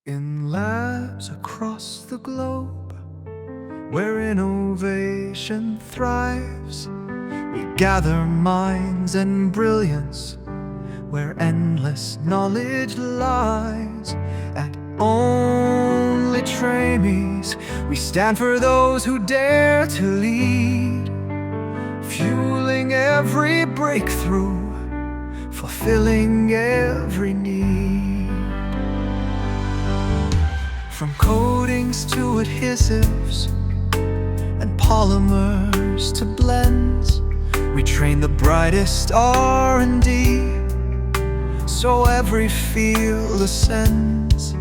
In labs across the globe, where innovation thrives, we gather minds and brilliance, where endless knowledge lies. At OnlyTRAININGS, we stand for those who dare to lead, fueling every breakthrough, fulfilling every need. From coatings to adhesives and polymers to blends, we train the brightest R&D, so every field ascends.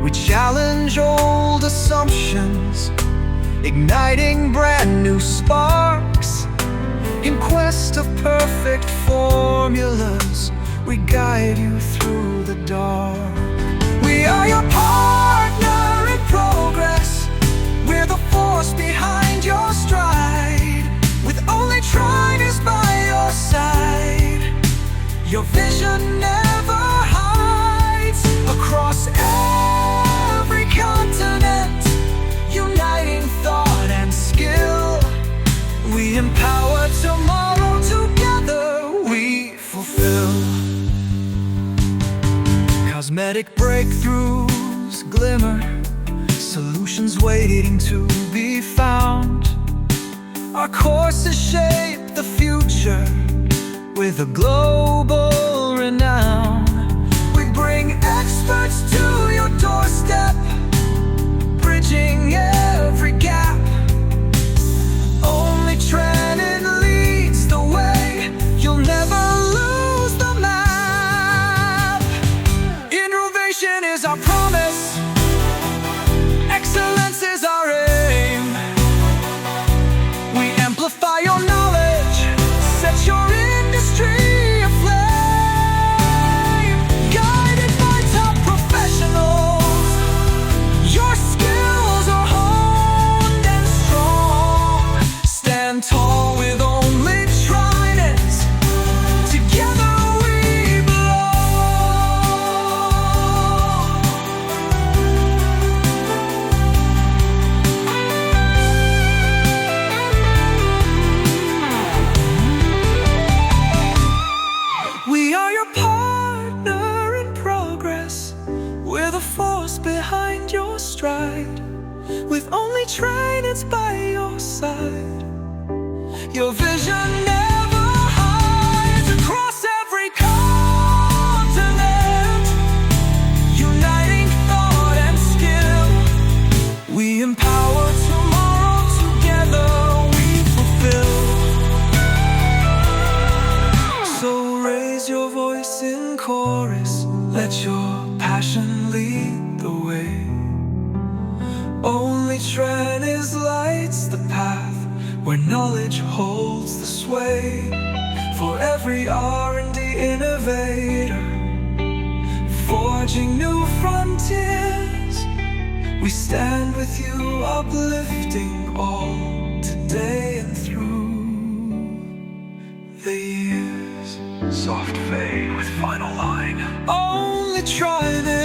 We challenge old assumptions, igniting brand new sparks. In quest of perfect formulas, we guide you through the dark. We are your partner in progress. We're the force behind your stride. With OnlyTRAININGS by your side, your vision never hides. Across every continent, uniting thought and skill, we empower tomorrow. Together we fulfill. Cosmetic breakthroughs glimmer, solutions waiting to be found. Our courses shape the future with a global renown. We bring experts to your doorstep, bridging every gap. OnlyTRAININGS leads the way, you'll never lose the map. Innovation is our promise, excellence is our aim. We amplify your knowledge, set your industry aflame. Guided by top professionals, your skills are honed and strong. Stand tall with OnlyTRAININGS, together we belong. We are your partner in progress. We're the force behind your stride. With OnlyTRAININGS by your side, your vision never hides. Across every continent, uniting thought and skill, we empower tomorrow. Together we fulfill. So raise your voice in chorus, let your passion lead the way. OnlyTRAININGS lights the path where knowledge holds the sway. For every R&D innovator, forging new frontiers, we stand with you, uplifting all today and through the years. Soft fade with final line. OnlyTRAININGS.